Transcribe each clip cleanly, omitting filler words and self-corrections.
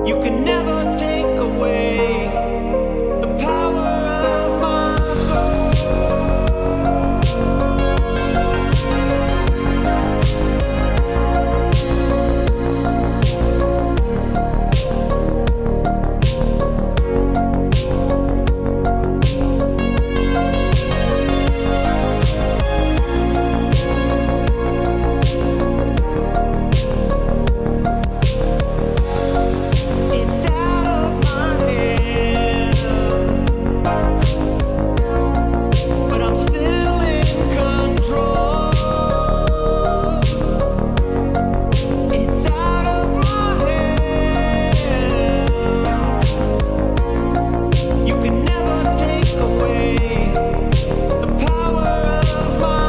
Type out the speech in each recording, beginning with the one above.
You can never take away the power of my It's out of my hands, but I'm still in control. It's out of my hands. You can never take away the power of my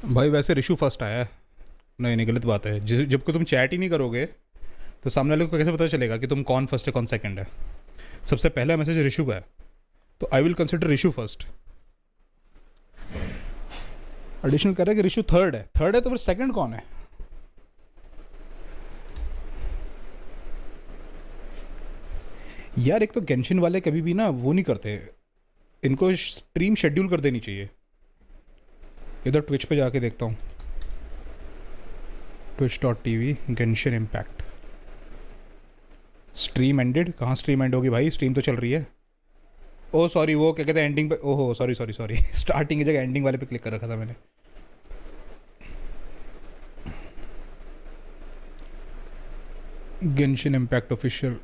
भाई वैसे Rishu first आया है। नहीं नहीं, गलत बात है। जब को तुम चैट ही नहीं करोगे तो सामने वाले को कैसे पता चलेगा कि तुम कौन फर्स्ट है कौन सेकंड है। सबसे पहला मैसेज रिशु का है, तो I will consider Rishu first. Additional कर रहा है कि रिशु थर्ड है। थर्ड है तो फिर सेकंड कौन है? यार एक तो गेंशिन वाले कभी भी ना वो नहीं करते, इनको स्ट्रीम शेड्यूल कर देनी चाहिए। इधर ट्विच पे जाके देखता हूँ, twitch.tv Genshin impact. Stream ended? कहाँ स्ट्रीम एंड होगी भाई, स्ट्रीम तो चल रही है। ओह सॉरी, वो क्या कहते हैं एंडिंग पे। ओहो सॉरी सॉरी सॉरी, स्टार्टिंग की जगह एंडिंग वाले पे क्लिक कर रखा था मैंने। Genshin impact official.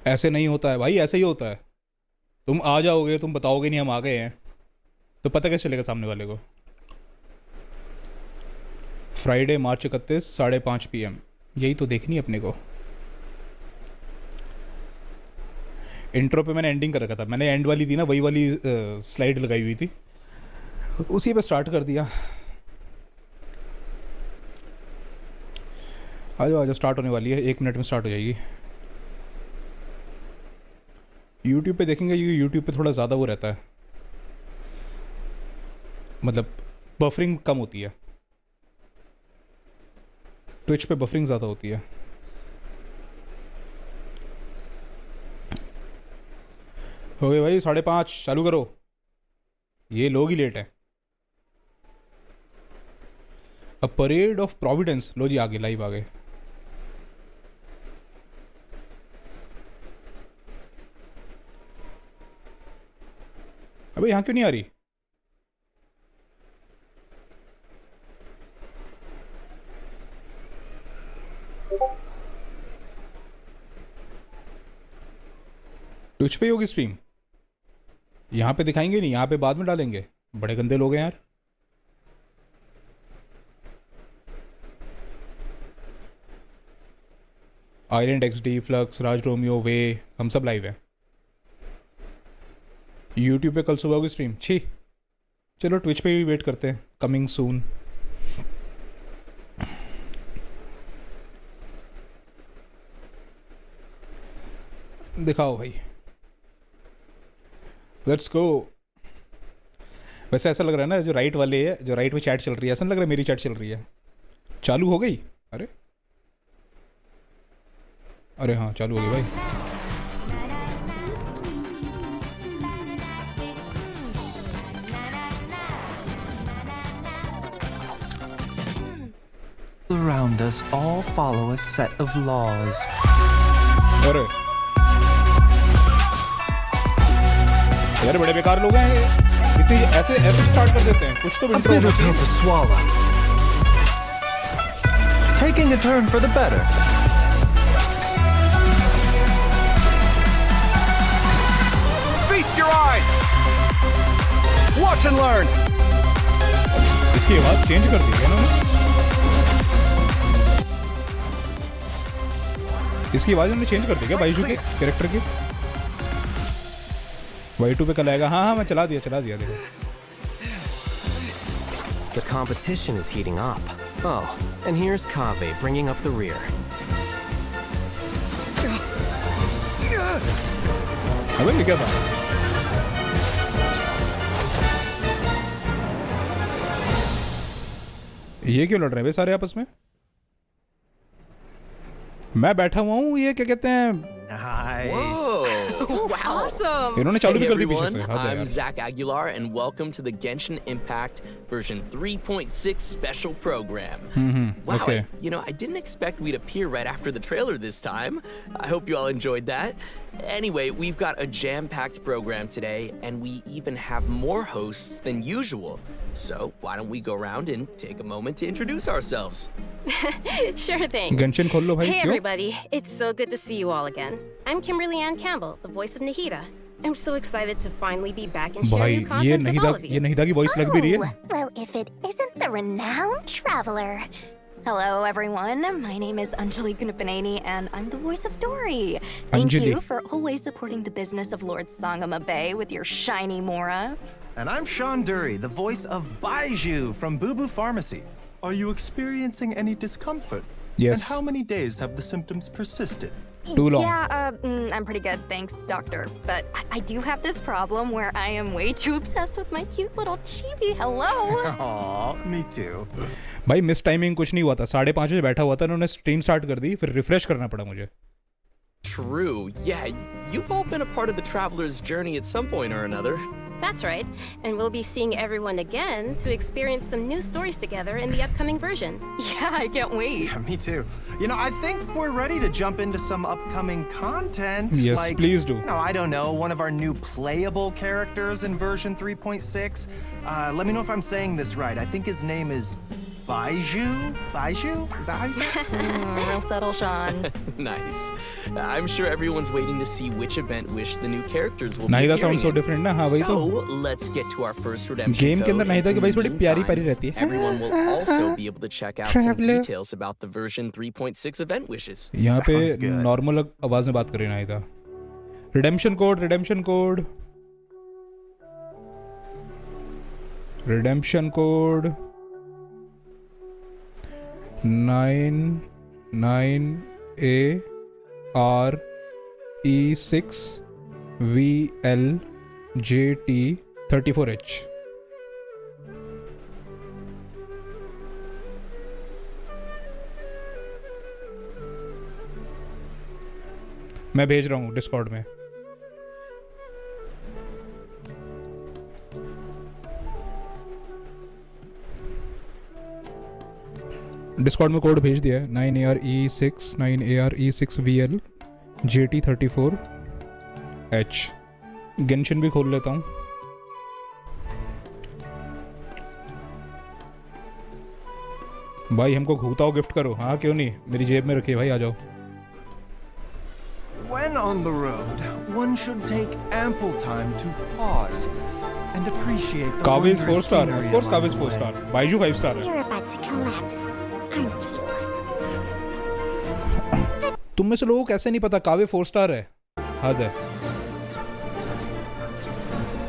ऐसे नहीं होता है भाई, ऐसे ही होता है। तुम आ जाओगे, तुम बताओगे नहीं हम आ गए हैं, तो पता कैसे चलेगा सामने वाले को। फ्राइडे मार्च 31 5:30 PM, यही तो देखनी है अपने को। इंट्रो पे मैंने एंडिंग कर रखा था, मैंने एंड वाली थी ना, वही वाली स्लाइड लगाई हुई थी, उसी पे स्टार्ट कर दिया। आ जाओ स्टार्ट होने वाली है, 1 मिनट में स्टार्ट हो जाएगी। यूट्यूब पे देखेंगे, क्योंकि यूट्यूब पे थोड़ा ज़्यादा वो रहता है, मतलब बफरिंग कम होती है। ट्विच पे बफरिंग ज़्यादा होती है। हो गए भाई 5:30, चालू करो। ये लोग ही लेट है। अ परेड ऑफ प्रोविडेंस, लो जी आगे लाइव आ गए। अबे यहाँ क्यों नहीं आ रही? ट्विच पे ही होगी स्ट्रीम, यहाँ पे दिखाएंगे नहीं, यहाँ पे बाद में डालेंगे। बड़े गंदे लोग हैं यार। आयरन XD, फ्लक्स, राज रोमियो, वे, हम सब लाइव हैं। यूट्यूब पे कल सुबह होगी स्ट्रीम। छी, चलो ट्विच पे भी वेट करते हैं, कमिंग सून। दिखाओ भाई, लेट्स गो। वैसे ऐसा लग रहा है ना, जो राइट वाले है, जो राइट में चैट चल रही है, ऐसा लग रहा है मेरी चैट चल रही है। चालू हो गई? अरे अरे हाँ चालू हो गई भाई। around us all follow a set of laws. अरे यार बड़े बेकार लोग हैं ये। इतनी ऐसे स्टार्ट कर देते हैं। कुछ तो A intro bitter pill to swallow. Taking a turn for the better. Feast your eyes! Watch and learn! इसकी आवाज चेंज कर दी है ना? इसकी आवाज उन्होंने चेंज कर दी क्या बाइजू के कैरेक्टर की? Y2 पे कल आएगा। हाँ मैं चला दिया देखो। The competition is heating up. Oh, and here's Kaveh bringing up the rear. अबे ये क्या था? ये क्यों लड़ रहे हैं बे सारे आपस में? मैं बैठा हुआ हूँ, ये क्या कहते हैं? Awesome! इन्होंने चालू Hey भी कर दी पीछे everyone, से। हाँ I'm यार। Zach Aguilar and welcome to the Genshin Impact version 3.6 special program. Wow, okay. I didn't expect we'd appear right after the trailer this time. I hope you all enjoyed that. Anyway, we've got a jam-packed program today and we even have more hosts than usual. So why don't we go around and take a moment to introduce ourselves? Sure thing. Genshin खोल लो भाई। Hey क्यों? everybody, it's so good to see you all again. I'm Kimberly Ann Campbell, the voice of Nahida. I'm so excited to finally be back and share भाई new content with all of ये you. नहिदा की voice लग भी रही है। Well, if it isn't the renowned traveler. Hello, everyone. My name is Anjali Gunapaneni, and I'm the voice of Dory. Thank Anjali. you for always supporting the business of Lord Sangama Bay with your shiny Mora. And I'm Sean Dury, the voice of Baiju from Boo Boo Pharmacy. Are you experiencing any discomfort? Yes. And how many days have the symptoms persisted? Too long. Yeah, I'm pretty good, thanks, doctor. But I do have this problem where I am way too obsessed with my cute little chibi. Hello. Aw, me too. भाई miss timing कुछ नहीं हुआ था। 5:30 बजे बैठा हुआ था, उन्होंने स्ट्रीम स्टार्ट कर दी, फिर रिफ्रेश करना पड़ा मुझे। True. Yeah, you've all been a part of the traveler's journey at some point or another. That's right, and we'll be seeing everyone again to experience some new stories together in the upcoming version. Yeah, I can't wait. Yeah, me too. I think we're ready to jump into some upcoming content. Yes, please do. I don't know, one of our new playable characters in version 3.6. Let me know if I'm saying this right. I think his name is Baiju? Baiju? Is that how you say it? Real subtle, Sean. Nice. I'm sure everyone's waiting to see which event wish the new characters will be Nahida appearing sounds so in. different ना? हाँ वही तो। So, let's get to our first redemption Game के अंदर code. Nahida की In voice the बड़ी प्यारी meantime, रहती है। Everyone will also be able to check out some Traveler. details about the version 3.6 event wishes. यहाँ पे Sounds good. नॉर्मल आवाज में बात कर रही है नाहिदा। Redemption code 99ARE6VLJT34H। मैं भेज रहा हूँ डिस्कॉर्ड में। डिस्कॉर्ड में कोड भेज दिया है 9ARE6VL JT34H। गेंशिन भी खोल लेता हूँ। भाई हमको घूताओ गिफ्ट करो। हाँ क्यों नहीं, मेरी जेब में रखिए भाई, आ जाओ। When on the road, one should take ample time to pause and appreciate the काविज 4 wondrous star, scenery of course along काविज the 4 way. Star, Byju 5 star है। You're about to collapse, aren't you? तुम में से लोगों को कैसे नहीं पता कावे 4 स्टार है? हद है।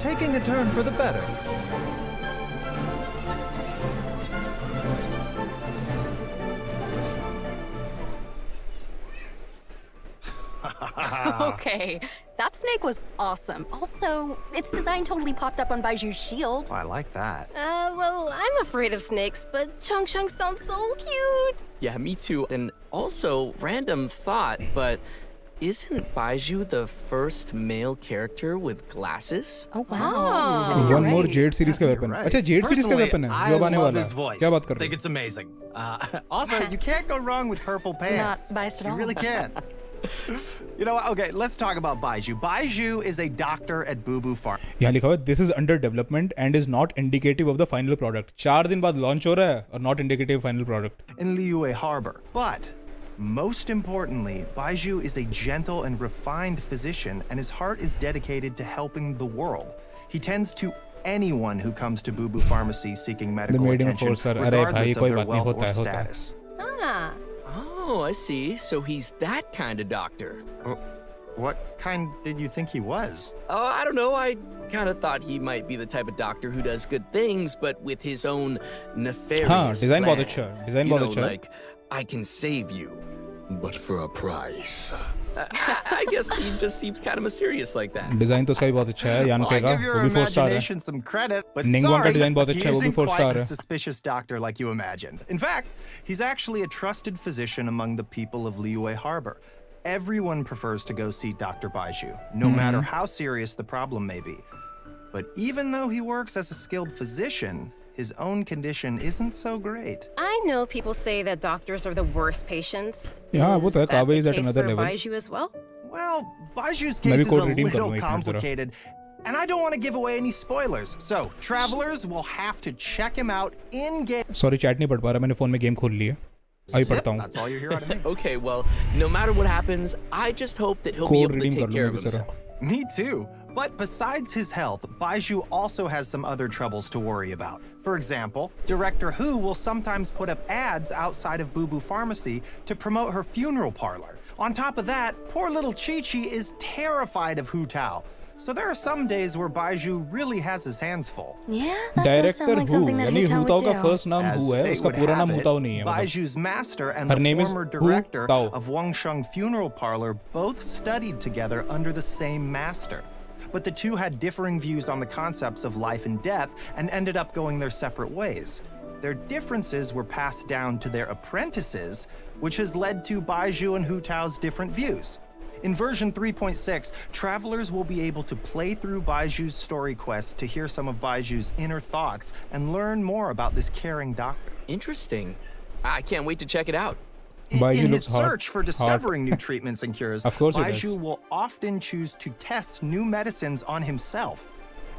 Taking a turn for the better. Okay, that snake was awesome. Also, its design totally popped up on Baiju's shield. I like that. Well, I'm afraid of snakes, but Chung Chung sounds so cute. Yeah, me too. And also, random thought, but Isn't Baiju the first male character with glasses? Oh, wow. One more Jade series का weapon. Right. अच्छा Jade series का Personally, weapon है I जो अब आने love वाला his है. voice. क्या बात कर रहे Think हो? it's amazing. Also, you can't go wrong with purple pants. Not biased at all. You really can't. You know what? Okay, let's talk about Baiju. Baiju is a doctor at Boo Boo Farm. यहाँ लिखा हुआ है this is under development and is not indicative of the final product. 4 दिन बाद launch हो रहा है और not indicative final product. In Liyue Harbor. But most importantly, Baiju is a gentle and refined physician, and his heart is dedicated to helping the world. He tends to anyone who comes to Boo Boo Pharmacy seeking medical made him attention, force her. अरे regardless भाई, of कोई their बात नहीं, wealth होता or है, होता है. status. Ah. Oh, I see. So he's that kind of doctor. What kind did you think he was? Oh, I don't know. I kind of thought he might be the type of doctor who does good things, but with his own nefarious हाँ, design बहुत plan. अच्छा है. Design You बहुत know, अच्छा है. like, I can save you. But for a price. I guess he just seems kind of mysterious like that. Design तो उसका भी बहुत अच्छा है. यान Well, I कहेगा give your वो भी 4 star है. imagination some credit, but Ningguang का sorry, design बहुत he अच्छा है, वो भी isn't 4 quite star a है. suspicious doctor like you imagined. In fact, he's actually a trusted physician among the people of Liyue Harbor. Everyone prefers to go see Dr. Baiju, no matter how serious the problem may be. But even though he works as a skilled physician, his own condition isn't so great. I know people say that doctors are the worst patients. Yeah, वो तो है. Is that Kaveh is the at case another for level. Baiju as well? Well, Baiju's मैं case भी is a code redeem little करूँगा एक minute जरा. complicated, and I don't want to give away any spoilers. So, travelers will have to check him out in-game. Sorry chat नहीं पढ़ पा रहा. मैंने phone में game खोल ली है. अभी पढ़ता हूँ. That's all you're here out of me. Okay, well, no matter what happens, I just hope that he'll be Code able to redeem take कर care लूँ of मैं भी जरा. himself. Me too. But besides his health, Baiju also has some other troubles to worry about. For example, Director Hu will sometimes put up ads outside of Boo Boo Pharmacy to promote her funeral parlor. On top of that, poor little Chi-Chi is terrified of Hu Tao. So there are some days where Baiju really has his hands full. Yeah, that does sound Director like Hu something that यानी Hu Hu Tao Tao would का do. first नाम As Hu है. fate उसका would पूरा have नाम it, Hu Tao नहीं है. मतलब. Baiju's master and Her the name is former Hu director Tao. of Wangsheng Funeral Parlor both studied together under the same master. But the two had differing views on the concepts of life and death and ended up going their separate ways. Their differences were passed down to their apprentices, which has led to Baiju and Hu Tao's different views. In version 3.6, travelers will be able to play through Baiju's story quest to hear some of Baiju's inner thoughts and learn more about this caring doctor. Interesting. I can't wait to check it out. Baiju In his looks hot. search for discovering new treatments and cures, Of course he Baiju does. will often choose to test new medicines on himself.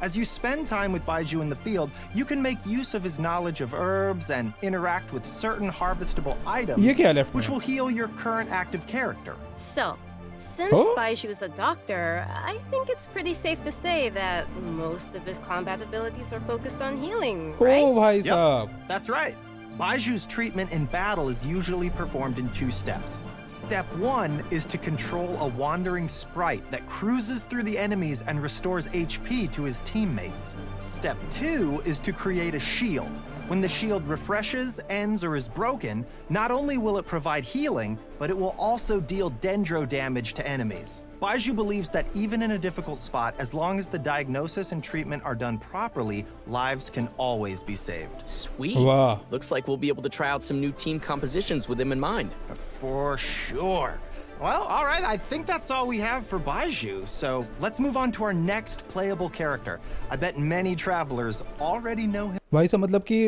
As you spend time with Baiju in the field, you can make use of his knowledge of herbs and interact with certain harvestable items, ये क्या left which में? will heal your current active character. So, since Oh? Baiju is a doctor, I think it's pretty safe to say that most of his combat abilities are focused on healing, right? Oh भाई Yep. साहब. That's right. Baiju's treatment in battle is usually performed in 2 steps. Step 1 is to control a wandering sprite that cruises through the enemies and restores HP to his teammates. Step 2 is to create a shield. When the shield refreshes, ends, or is broken, not only will it provide healing, but it will also deal dendro damage to enemies. Baiju believes that even in a difficult spot, as long as the diagnosis and treatment are done properly, lives can always be saved. Sweet. Wow. Looks like we'll be able to try out some new team compositions with him in mind. For sure. Well, all right, I think that's all we have for Baiju, so let's move on to our next playable character. I bet many travelers already know him. भाई साहब मतलब कि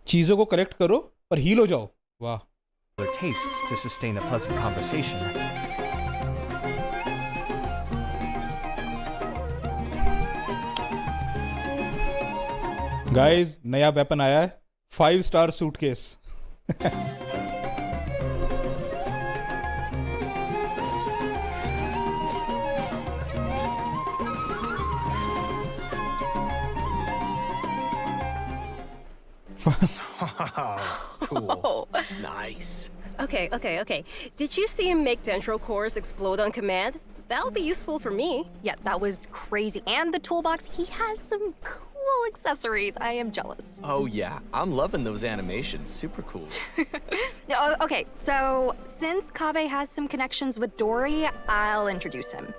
चीज़ों को collect करो और heal हो जाओ. वाह. Their tastes to sustain a pleasant conversation. Guys नया वेपन आया है 5 star suitcase. Cool. Nice. Okay. Did you see him make dendro cores explode on command? That'll be useful for me. Yeah, that was crazy. And the toolbox, he has some cool accessories. I am jealous. Oh yeah, I'm loving those animations. Super cool. Okay, so since Kaveh has some connections with Dory, I'll introduce him.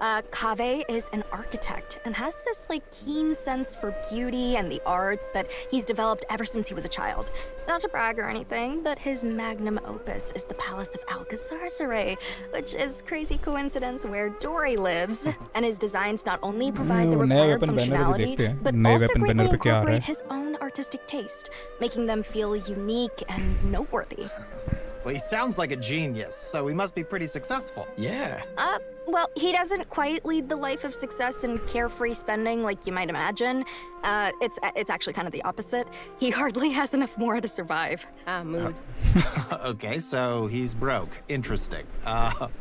Kaveh is an architect and has this keen sense for beauty and the arts that he's developed ever since he was a child. Not to brag or anything, but his magnum opus is the Palace of Alhaitham, which is crazy coincidence where Dory lives. And his designs not only provide the required functionality, but also greatly incorporate his own artistic taste, making them feel unique and noteworthy. Well, he sounds like a genius, so he must be pretty successful. Yeah. Well, he doesn't quite lead the life of success and carefree spending like you might imagine. It's actually kind of the opposite. He hardly has enough mora to survive. Mood. Okay, so he's broke. Interesting.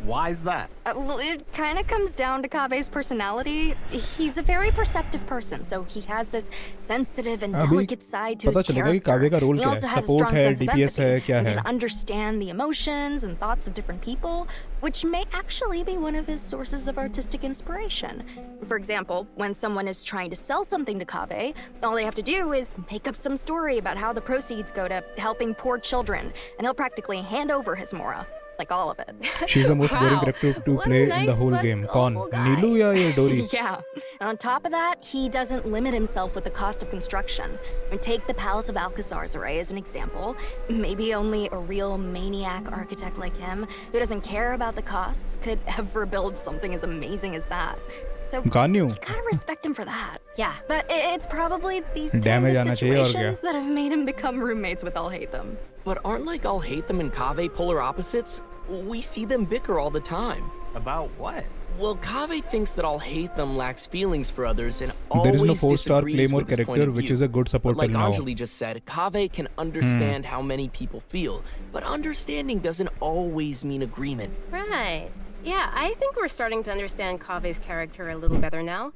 Why is that? Well, it kind of comes down to Kaveh's personality. He's a very perceptive person, so he has this sensitive and delicate side to his character. He also has a strong sense of empathy. He can understand the emotions and thoughts of different people, which may actually be one of his sources of artistic inspiration. For example, when someone is trying to sell something to Kaveh, all they have to do is make up some story about how the proceeds go to helping poor children, and he'll practically hand over his mora. Like all of it. She's the most boring character to play in the whole game. Kaun? Neelu ya ye Dory? Yeah. And on top of that, he doesn't limit himself with the cost of construction. And take the Palace of Alhaitham as an example. Maybe only a real maniac architect like him, who doesn't care about the costs, could ever build something as amazing as that. So you gotta respect him for that. Yeah. But it's probably these kinds of situations that have made him become roommates with Alhaitham. But aren't Alhaitham and Kaveh polar opposites? We see them bicker all the time. About what? Well, Kaveh thinks that Alhaitham lacks feelings for others and always there is no 4-star disagrees play more with his point character, of which view. is a good support But like till now. Anjali just said, Kaveh can understand how many people feel, but understanding doesn't always mean agreement. Right. Yeah, I think we're starting to understand Kaveh's character a little better now.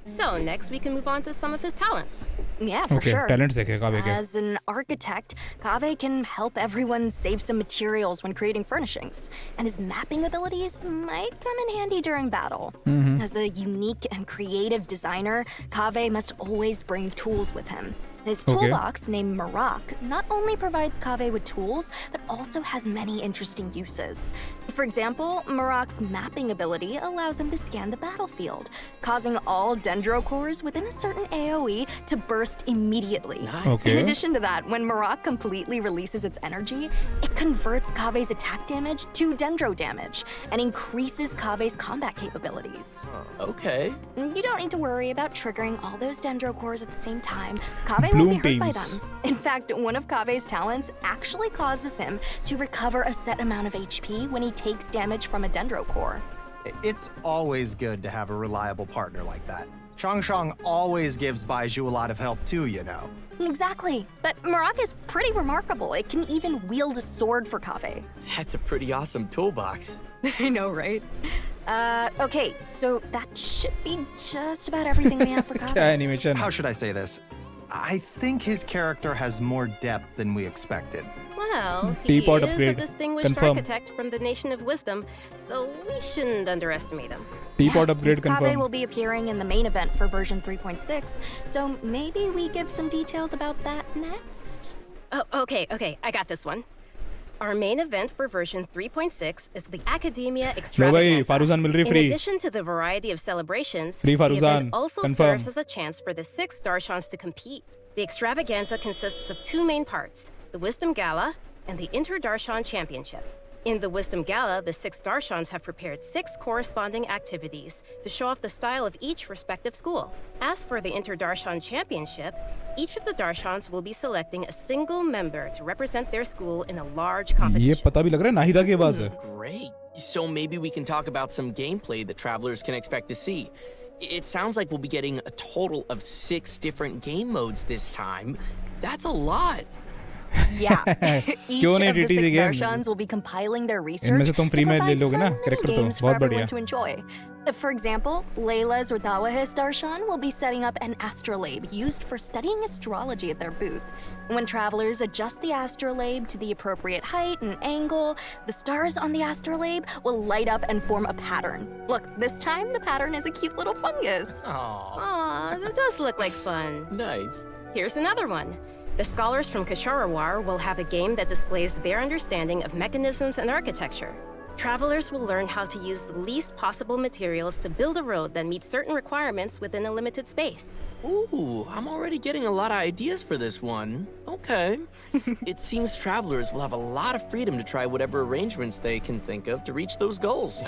So next we can move on to some of his talents. Yeah, for sure. Talents dekhe Kaveh ke. As an architect, Kaveh can help everyone save some materials when creating furnishings, and his mapping abilities might come in handy during battle. As a unique and creative designer, Kaveh must always bring tools with him. His toolbox, named Marak, not only provides Kaveh with tools, but also has many interesting uses. For example, Marak's mapping ability allows him to scan the battlefield, causing all dendro cores within a certain AoE to burst immediately. Nice. In addition to that, when Marak completely releases its energy, it converts Kaveh's attack damage to dendro damage, and increases Kaveh's combat capabilities. Okay. You don't need to worry about triggering all those dendro cores at the same time. Kaveh Bloom won't be hurt by beams. them. In fact, one of Kaveh's talents actually causes him to recover a set amount of HP when he takes damage from a dendro core. It's always good to have a reliable partner like that. Changshang always gives Baizhu a lot of help too, you know. Exactly. But Marak is pretty remarkable. It can even wield a sword for Kaveh. That's a pretty awesome toolbox. I know, right? Okay, so that should be just about everything we have for Kaveh. Kya animation? How should I say this? I think his character has more depth than we expected. Well, he Teapot is upgrade. a distinguished Confirm. architect from the Nation of Wisdom, so we shouldn't underestimate him. Teapot upgrade Kaveh confirmed. will be appearing in the main event for version 3.6, so maybe we give some details about that next? Oh, okay, I got this one. Our main event for version 3.6 is the Academia Extravaganza. Faruzan mil rahi In free. addition to the variety of celebrations, Free the Faruzan. event also Confirm. serves as a chance for the 6 Darshans to compete. The extravaganza consists of 2 main parts, the Wisdom Gala and the Inter-Darshan Championship. In the Wisdom Gala, the 6 Darshans have prepared 6 corresponding activities to show off the style of each respective school. As for the Inter-Darshan Championship, each of the Darshans will be selecting a single member to represent their school in a large ये competition. पता भी लग रहा है नाहिदा की आवाज है. Great. So maybe we can talk about some gameplay that travelers can expect to see. It sounds like we'll be getting a total of 6 different game modes this time. That's a lot. Yeah. Each क्यों of नहीं the 6 DTZ game? Darshans will be compiling their research इनमें से तुम to free में ले provide लोगे ना fun character तो games for बहुत everyone बढ़िया. to enjoy. For example, Layla's Urdawahis Darshan will be setting up an astrolabe used for studying astrology at their booth. When travelers adjust the astrolabe to the appropriate height and angle, the stars on the astrolabe will light up and form a pattern. Look, this time the pattern is a cute little fungus. Aww. Aw, that does look like fun. Nice. Here's another one. The scholars from Kasharawar will have a game that displays their understanding of mechanisms and architecture. Travelers will learn how to use the least possible materials to build a road that meets certain requirements within a limited space. Ooh, I'm already getting a lot of ideas for this one. Okay. It seems travelers will have a lot of freedom to try whatever arrangements they can think of to reach those goals.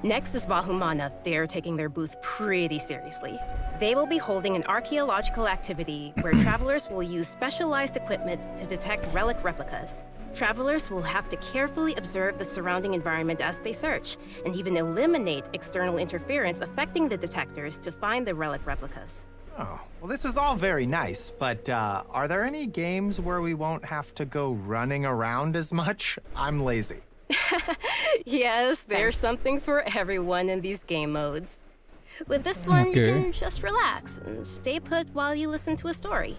Next is Vahumana. They're taking their booth pretty seriously. They will be holding an archaeological activity where travelers will use specialized equipment to detect relic replicas. Travelers will have to carefully observe the surrounding environment as they search, and even eliminate external interference affecting the detectors to find the relic replicas. Oh, well, this is all very nice, but are there any games where we won't have to go running around as much? I'm lazy. Yes, there's something for everyone in these game modes. With this one, you can just relax and stay put while you listen to a story.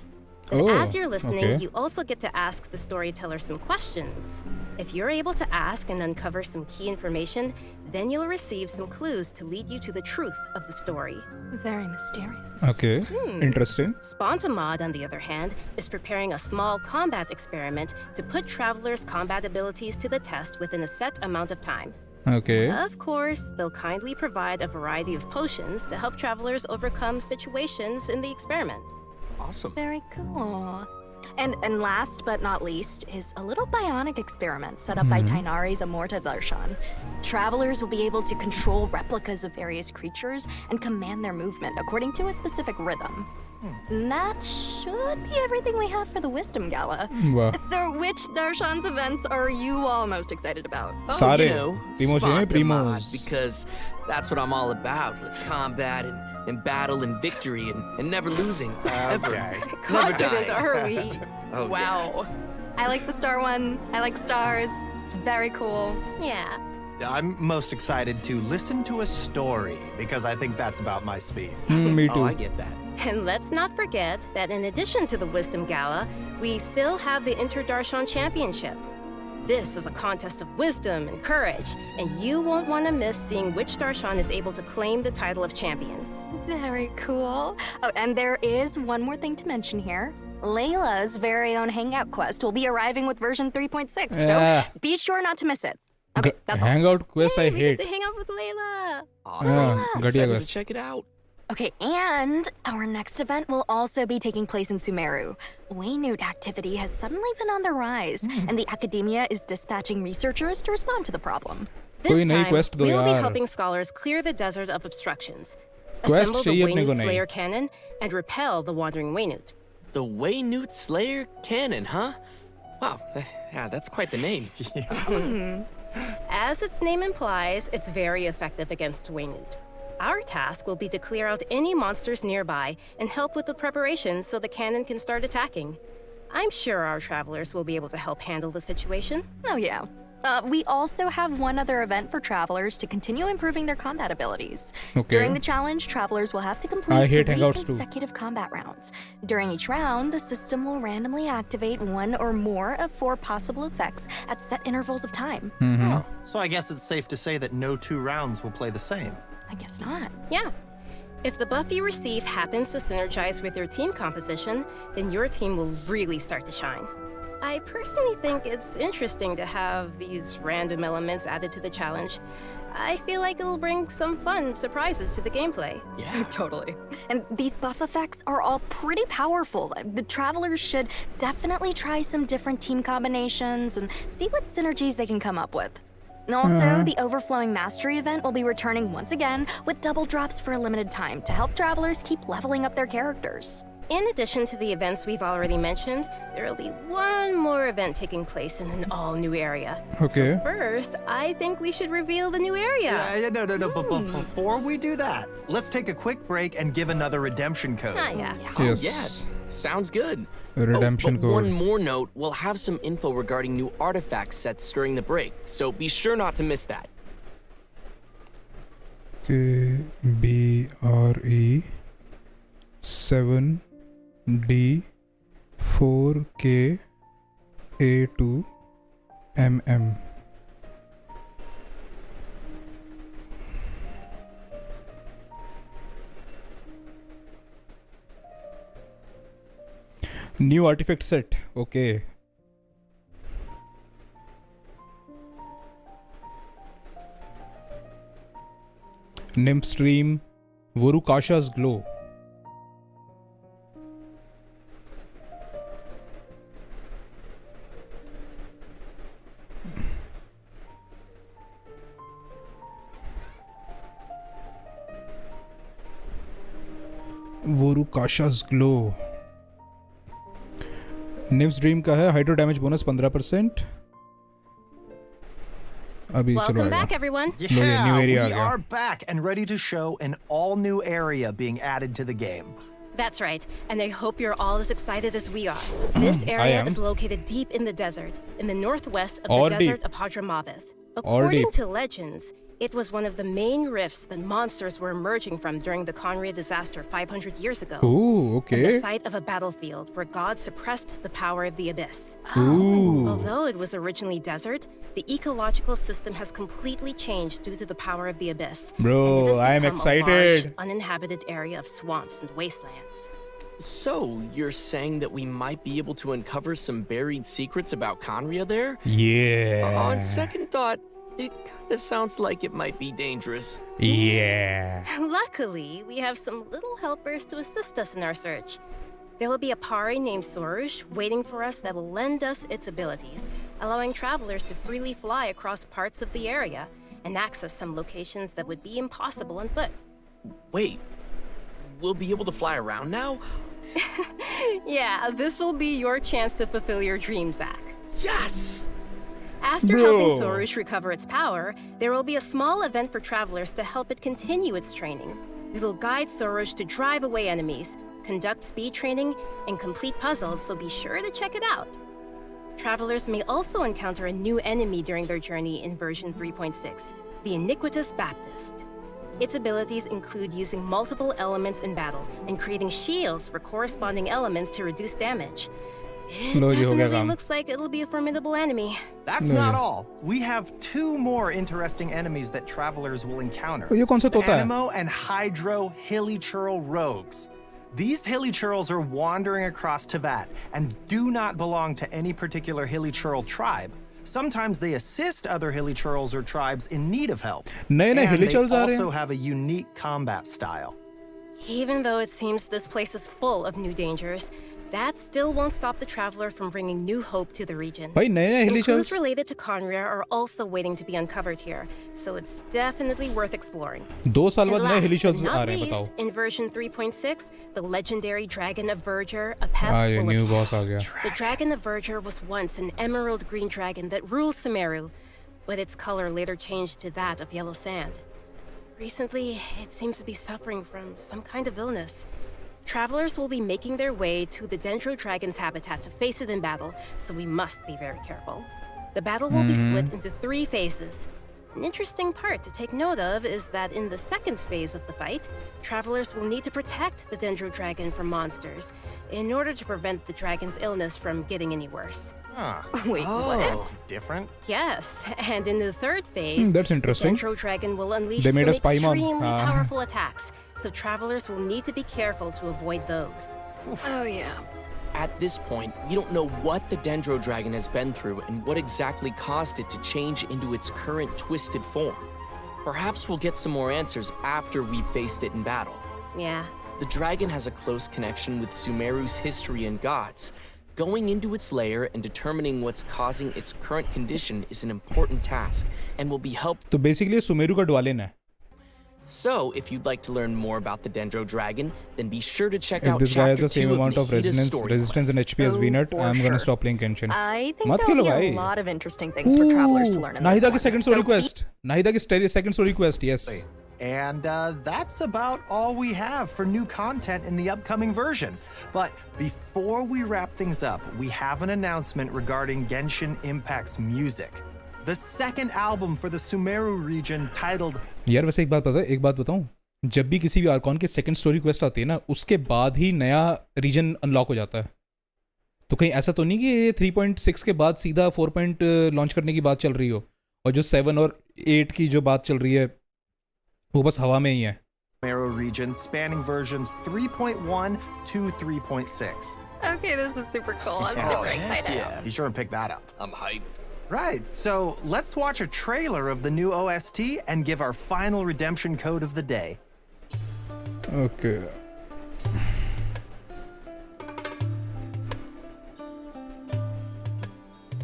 But as you're listening, you also get to ask the storyteller some questions. If you're able to ask and uncover some key information, then you'll receive some clues to lead you to the truth of the story. Very mysterious. Okay, interesting. Spontamod, on the other hand, is preparing a small combat experiment to put travelers' combat abilities to the test within a set amount of time. Okay. Of course, they'll kindly provide a variety of potions to help travelers overcome situations in the experiment. Awesome. Very cool. And last but not least is a little bionic experiment set up by Tainari's Amorta Darshan. Travelers will be able to control replicas of various creatures and command their movement according to a specific rhythm. And that should be everything we have for the Wisdom Gala. Wow. So which Darshan's events are you all most excited about? Sare. You know, Primos yun eh, Spontamod, primos. because that's what I'm all about. Like combat and battle and victory and never losing. Ever. Never Confident, dying. are we? Oh, Wow. I like the star one. I like stars. It's very cool. Yeah. I'm most excited to listen to a story because I think that's about my speed. Me Oh, too. I get that. And let's not forget that in addition to the Wisdom Gala, we still have the Inter-Darshan Championship. This is a contest of wisdom and courage, and you won't want to miss seeing which Darshan is able to claim the title of champion. Very cool. Oh, and there is one more thing to mention here. Layla's very own Hangout quest will be arriving with version 3.6, Yeah. so be sure not to miss it. Okay, that's all. Hangout quest Hey, I we hate. get to hang out with Layla. Awesome. Yeah, Gatia Excited to quest. check it out. Okay, and our next event will also be taking place in Sumeru. Waynute activity has suddenly been on the rise, and the academia is dispatching researchers to respond to the problem. This कोई नई time, quest दो we'll be यार. helping scholars clear the desert of obstructions, Quest assemble the चाहिए अपने को Waynute नई. Slayer cannon, and repel the wandering Waynute. The Waynute Slayer Cannon, huh? Wow, yeah, that's quite the name. As its name implies, it's very effective against Waynute. Our task will be to clear out any monsters nearby and help with the preparations so the cannon can start attacking. I'm sure our travelers will be able to help handle the situation. Oh, yeah. We also have one other event for travelers to continue improving their combat abilities. Okay. During the challenge, travelers will have to complete I hate 3 hangouts too. consecutive combat rounds. During each round, the system will randomly activate 1 or more of 4 possible effects at set intervals of time. Oh, so I guess it's safe to say that no 2 rounds will play the same. I guess not. Yeah. If the buff you receive happens to synergize with your team composition, then your team will really start to shine. I personally think it's interesting to have these random elements added to the challenge. I feel like it'll bring some fun surprises to the gameplay. Yeah. Totally. And these buff effects are all pretty powerful. The travelers should definitely try some different team combinations and see what synergies they can come up with. And also, the Overflowing Mastery event will be returning once again with double drops for a limited time to help travelers keep leveling up their characters. In addition to the events we've already mentioned, there will be one more event taking place in an all-new area. Okay. So first, I think we should reveal the new area. No. But before we do that, let's take a quick break and give another redemption code. Ah, yeah. Yes. Yes, sounds good. Redemption but code. one more note, we'll have some info regarding new artifact sets during the break, so be sure not to miss that. KBRE 7D4KA2MM. New artifact set. Okay. Nymph stream, Vorukasha's glow. Vorukasha's glow. Nymph's dream का है hydro damage bonus 15%. अभी चलो Welcome आएगा. back, everyone. लो ये Yeah, new area uh we गया. are back and ready to show an all-new area being added to the game. That's right, and I hope you're all as excited as we are. This area am. is located deep in the desert, in the northwest of Or the deep. desert of Hadramaveth. Or According deep. to legends, it was one of the main rifts that monsters were emerging from during the Conria disaster 500 years ago. Ooh, And the okay. site of a battlefield where God suppressed the power of the abyss. Ooh. Although it was originally desert, the ecological system has completely changed due to the power of the abyss. Bro, and it has I am become a excited. large, uninhabited area of swamps and wastelands. So, you're saying that we might be able to uncover some buried secrets about Conria there? Yeah. On second thought, it kinda sounds like it might be dangerous. Yeah. Luckily, we have some little helpers to assist us in our search. There will be a pari named Sorush waiting for us that will lend us its abilities, allowing travelers to freely fly across parts of the area and access some locations that would be impossible on foot. Wait, we'll be able to fly around now? Yeah, this will be your chance to fulfill your dream, Zach. Yes! After Bro. helping Sorush recover its power, there will be a small event for travelers to help it continue its training. We will guide Sorush to drive away enemies, conduct speed training, and complete puzzles, so be sure to check it out. Travelers may also encounter a new enemy during their journey in version 3.6, the Iniquitous Baptist. Its abilities include using multiple elements in battle and creating shields for corresponding elements to reduce damage. It लो जी, हो गया definitely काम. looks like it'll be a formidable enemy. That's not all. We have 2 more interesting enemies that travelers will encounter. ये कौन सा The तोता है? Animo and Hydro Hilichurl rogues. These Hilichurls are wandering across Teyvat and do not belong to any particular Hilichurl tribe. Sometimes they assist other Hilichurls or tribes in need of help. नए नए And they Hilichurls आ रहे also हैं. have a unique combat style. Even though it seems this place is full of new dangers, that still won't stop the traveler from bringing new hope to the region. भाई नए नए Some clues Hilichurls. related to Conria are also waiting to be uncovered here, so it's definitely worth exploring. 2 साल And बाद नए last Hilichurls but uh not रहे हैं, बताओ. least, in version 3.6, the legendary dragon of Verger, Apep, हाँ, ये will new appear. boss आ गया. The dragon of Verger was once an emerald green dragon that ruled Sumeru, but its color later changed to that of yellow sand. Recently, it seems to be suffering from some kind of illness. Travelers will be making their way to the Dendro Dragon's habitat to face it in battle, so we must be very careful. The battle will be split into 3 phases. An interesting part to take note of is that in the second phase of the fight, travelers will need to protect the Dendro Dragon from monsters in order to prevent the dragon's illness from getting any worse. Huh. Wait, what? That's different. Yes, and in the third phase, That's interesting. the Dendro Dragon will unleash They made some us Paimon. extremely Ah. powerful attacks, so travelers will need to be careful to avoid those. Oh, yeah. At this point, we don't know what the Dendro Dragon has been through and what exactly caused it to change into its current twisted form. Perhaps we'll get some more answers after we've faced it in battle. Yeah. The dragon has a close connection with Sumeru's history and gods. Going into its lair and determining what's causing its current condition is an important task and will be helpful. तो basically Sumeru का ड्वालिन है. So, if you'd like to learn more about the Dendro Dragon, then be sure to check If out this guy has Chapter the same 2 amount of Nahita's resistance story and quest. HP as Oh, VNet, for I'm gonna sure. stop playing Genshin. I think मत there'll Khelo be भाई. a lot of interesting things for travelers to learn in this Nahida one. की second story quest. Nahida की second story quest. Yes. And that's about all we have for new content in the upcoming version. But before we wrap things up, we have an announcement regarding Genshin Impact's music. The second album for the Sumeru region titled... यार वैसे एक बात बताऊं. जब भी किसी भी Arcon की सेकंड स्टोरी क्वेस्ट आती है ना, उसके बाद ही नया रीजन अनलॉक हो जाता है. तो कहीं ऐसा तो नहीं कि ये 3.6 के बाद सीधा 4. लॉन्च करने की बात चल रही हो, और जो 7 और 8 की जो बात चल रही है वो बस हवा में ही है. Sumeru region spanning versions 3.1 to 3.6. Okay, this is super cool. I'm super excited. Be sure and pick that up. I'm hyped. Right, so let's watch a trailer of the new OST and give our final redemption code of the day. Okay.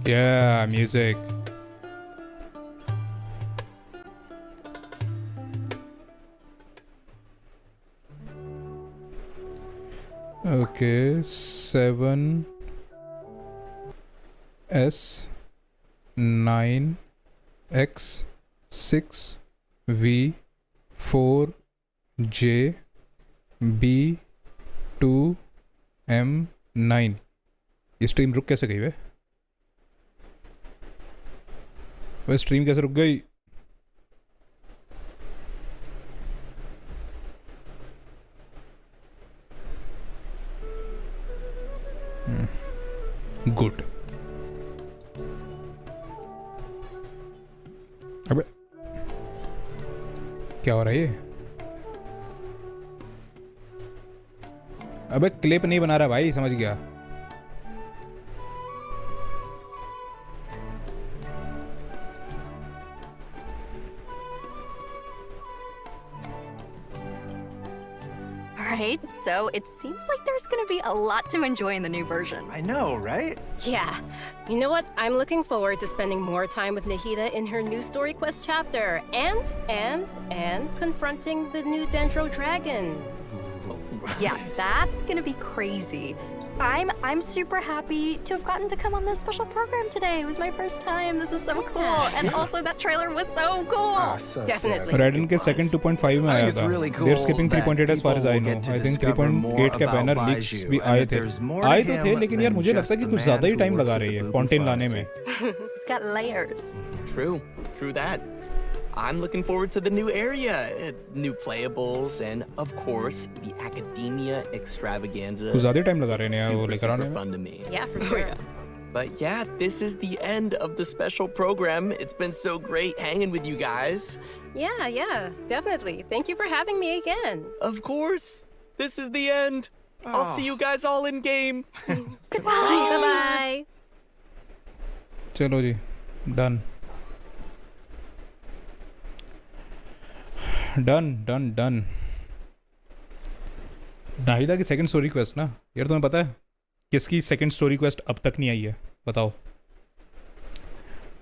Yeah, music. Okay, 7 S 9 X 6 V 4 J B 2 M 9. ये stream रुक कैसे गई वे? Stream कैसे रुक गई? Good. अबे क्या हो रहा है ये? अबे क्लिप नहीं बना रहा भाई, समझ गया. Alright, so it seems like there's gonna be a lot to enjoy in the new version. I know, right? Yeah. You know what? I'm looking forward to spending more time with Nahida in her new story quest chapter and confronting the new Dendro dragon. Yeah, that's gonna be crazy. I'm super happy to have gotten to come on this special program today. It was my first time. This is so cool. And also that trailer was so cool. Definitely. Raiden के second 2.5 में आया था. They're skipping 3.8 as far as I know. I think 3.8 के banner leaks भी आए थे. आए तो थे, लेकिन यार मुझे लगता है कि कुछ ज़्यादा ही time लगा रही है Fontaine लाने में. It's got layers. True that. I'm looking forward to the new area, new playables, and of course, the academia extravaganza. कुछ ज़्यादा ही time लगा रहे हैं यार वो लेकर आने में. Fun to me. Yeah, for sure. But yeah, this is the end of the special program. It's been so great hanging with you guys. Yeah, definitely. Thank you for having me again. Of course. This is the end. I'll see you guys all in game. Goodbye. Bye-bye. चलो जी, done. Done. Nahida की second story quest ना यार, तुम्हें पता है किसकी second story quest अब तक नहीं आई है? बताओ.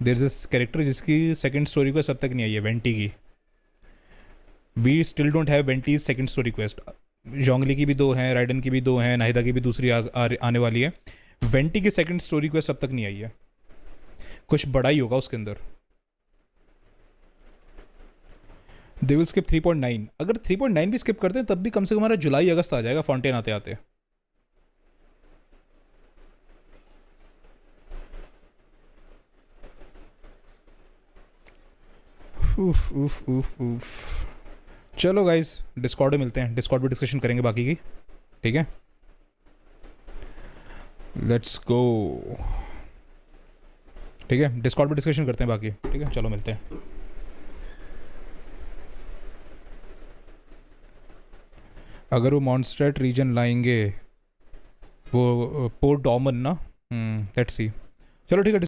देयर इज दिस कैरेक्टर जिसकी सेकंड स्टोरी क्वेस्ट अब तक नहीं आई है, वेंटी की. We still don't have Venti's second story quest. Zhongli की भी 2 हैं, राइडन की भी 2 हैं, नाहिदा की भी दूसरी आने वाली है. वेंटी की सेकंड स्टोरी क्वेस्ट अब तक नहीं आई है. कुछ बड़ा ही होगा उसके अंदर. They will skip 3.9. अगर 3.9 भी स्किप करते हैं तब भी कम से कम हमारा जुलाई अगस्त आ जाएगा फॉन्टेन आते आते. उफ. चलो गाइस, डिस्कॉर्ड में मिलते हैं. डिस्कॉर्ड पे डिस्कशन करेंगे बाकी की. ठीक है, लेट्स गो. ठीक है, डिस्कॉर्ड पे डिस्कशन करते हैं बाकी. ठीक है, चलो मिलते हैं. अगर वो मॉन्स्ट्रेट रीजन लाएंगे, वो पोर्ट डॉमन ना, लेट्स सी. चलो ठीक है.